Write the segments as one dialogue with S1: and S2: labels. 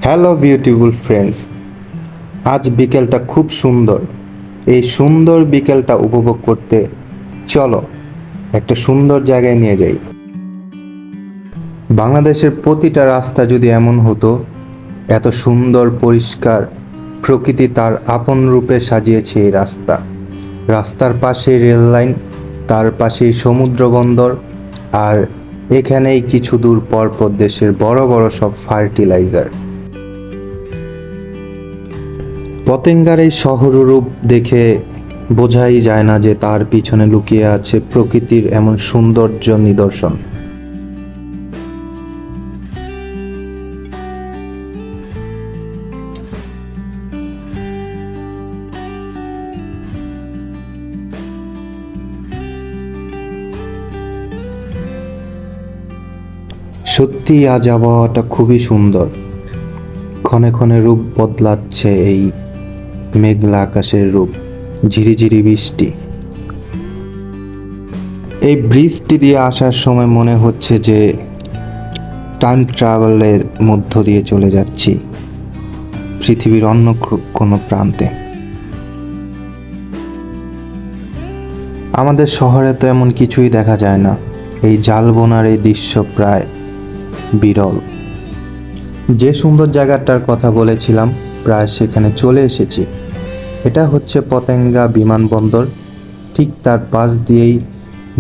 S1: Hello beautiful friends, আজ বিকেলটা খুব সুন্দর। এই সুন্দর বিকেলটা উপভোগ করতে চলো একটা সুন্দর জায়গায় নিয়ে যাই। বাংলাদেশের প্রতিটা রাস্তা যদি এমন হতো, এত সুন্দর পরিষ্কার, প্রকৃতি তার আপন রূপে সাজিয়েছে এই রাস্তার পাশে রেল লাইন, তার পাশেই সমুদ্র বন্দর, আর এখানেই কিছু দূর পরপর দেশের বড় বড় সব ফার্টিলাইজার। পতেঙ্গার এই শহররূপ দেখে বোঝাই যায় না যে তার পিছনে লুকিয়ে আছে প্রকৃতির এমন সৌন্দর্য নিদর্শন। সত্যি আজ আবহাওয়াটা খুবই সুন্দর, ক্ষণে ক্ষণে রূপ বদলাচ্ছে এই মেঘলা আকাশের রূপ, ঝিরিঝিরি বৃষ্টি। এই বৃষ্টি দিয়ে আসার সময় মনে হচ্ছে যে টাইম ট্রাভেলের মধ্য দিয়ে চলে যাচ্ছি পৃথিবীর অন্য কোনো প্রান্তে। আমাদের শহরে তো এমন কিছুই দেখা যায় না, এই জালবোনার এই দৃশ্য প্রায় বিরল। যে সুন্দর জায়গাটার কথা বলেছিলাম প্রায় সেখানে চলে এসেছি। এটা হচ্ছে পতেঙ্গা বিমানবন্দর, ঠিক তার পাশ দিয়েই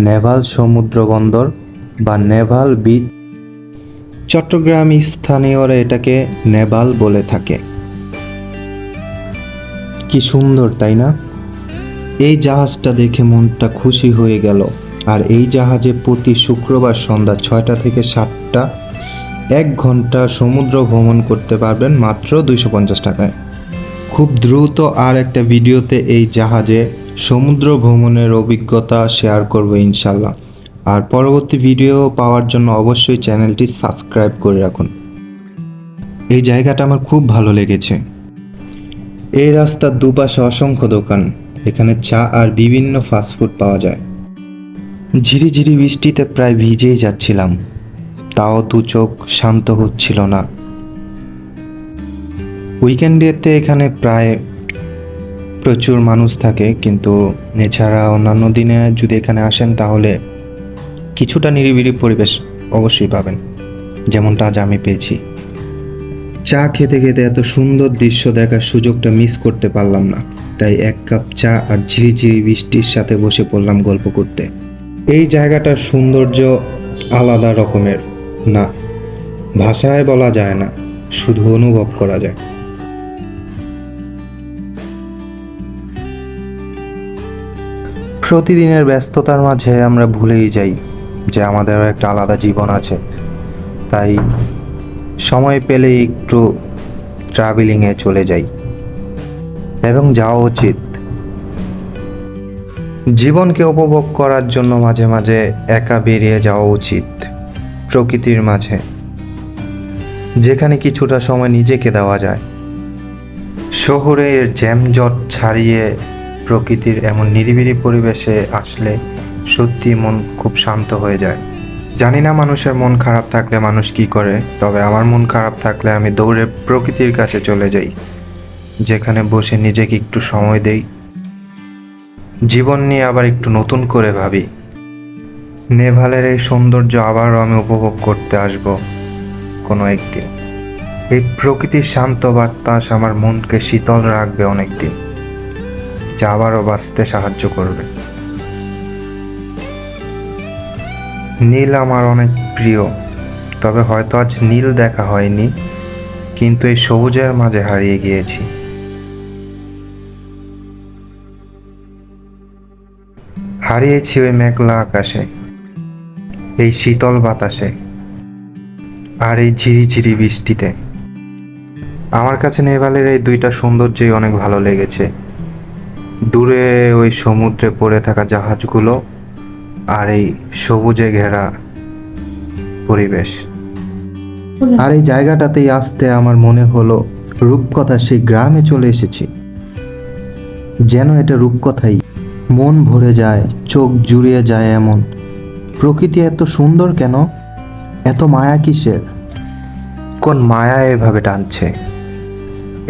S1: নেভাল সমুদ্র বন্দর বা নেভাল বিচ। চট্টগ্রাম স্থানীয়রা এটাকে নেভাল বলে থাকে। কি সুন্দর তাই না? এই জাহাজটা দেখে মনটা খুশি হয়ে গেল। আর এই জাহাজে প্রতি শুক্রবার সন্ধ্যা 6টা থেকে 7টা 1 ঘন্টা সমুদ্র ভ্রমণ করতে পারবেন মাত্র 250 টাকায়। খুব দ্রুত আর একটা ভিডিওতে এই জাহাজে সমুদ্র ভ্রমণের অভিজ্ঞতা শেয়ার করব ইনশাল্লাহ। আর পরবর্তী ভিডিও পাওয়ার জন্য অবশ্যই চ্যানেলটি সাবস্ক্রাইব করে রাখুন। এই জায়গাটা আমার খুব ভালো লেগেছে। এই রাস্তার দুপাশে অসংখ্য দোকান, এখানে চা আর বিভিন্ন ফাস্টফুড পাওয়া যায়। ঝিরিঝিরি বৃষ্টিতে প্রায় ভিজেই যাচ্ছিলাম, তাও দু চোখ শান্ত হচ্ছিল না। উইকেন্ডেতে এখানে প্রায় প্রচুর মানুষ থাকে, কিন্তু এছাড়া অন্যান্য দিনে যদি এখানে আসেন তাহলে কিছুটা নিরিবিলি পরিবেশ অবশ্যই পাবেন, যেমনটা আজ আমি পেয়েছি। চা খেতে খেতে এত সুন্দর দৃশ্য দেখার সুযোগটা মিস করতে পারলাম না, তাই 1 কাপ চা আর ঝিরিঝিরি বৃষ্টির সাথে বসে পড়লাম গল্প করতে। এই জায়গাটার সৌন্দর্য আলাদা রকমের, না ভাষায় বলা যায় না, শুধু অনুভব করা যায়। প্রতিদিনের ব্যস্ততার মাঝে আমরা ভুলেই যাই যে আমাদেরও একটা আলাদা জীবন আছে, তাই সময় পেলেই একটু ট্রাভেলিংয়ে চলে যাই, এবং যাওয়া উচিত। জীবনকে উপভোগ করার জন্য মাঝে মাঝে একা বেরিয়ে যাওয়া উচিত প্রকৃতির মাঝে, যেখানে কিছুটা সময় নিজেকে দেওয়া যায়। শহরের জ্যামজট ছাড়িয়ে প্রকৃতির এমন নিরিবিলি পরিবেশে আসলে সত্যি মন খুব শান্ত হয়ে যায়। জানি না মানুষের মন খারাপ থাকলে মানুষ কি করে, তবে আমার মন খারাপ থাকলে আমি দৌড়ে প্রকৃতির কাছে চলে যাই, যেখানে বসে নিজেকে একটু সময় দেই, জীবন নিয়ে আবার একটু নতুন করে ভাবি। নেভালের এই সৌন্দর্য আবারও আমি উপভোগ করতে আসব কোনো একদিন। এই প্রকৃতির শান্ত বাতাস আমার মনকে শীতল রাখবে অনেকদিন, যা আবারও বাঁচতে সাহায্য করবে। নীল আমার অনেক প্রিয়, তবে হয়তো আজ নীল দেখা হয়নি, কিন্তু এই সবুজের মাঝে হারিয়ে গিয়েছি। হারিয়েছি ওই মেঘলা আকাশে, এই শীতল বাতাসে, আর এই ঝিরিঝিরি বৃষ্টিতে। আমার কাছে নেভালের এই দুইটা সৌন্দর্যই অনেক ভালো লেগেছে। দূরে ওই সমুদ্রে পড়ে থাকা জাহাজগুলো, আর এই সবুজে ঘেরা পরিবেশ। আর এই জায়গাটাতেই আসতে আমার মনে হলো রূপকথা সেই গ্রামে চলে এসেছি। যেন এটা রূপকথাই, মন ভরে যায়, চোখ জুড়িয়ে যায় এমন। প্রকৃতি এত সুন্দর কেন, এত মায়া কিসের? কোন মায়া এভাবে টানছে।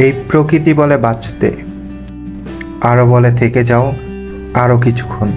S1: এই প্রকৃতি বলে বাঁচতে, আরও বলে থেকে যাও আরও কিছুক্ষণ।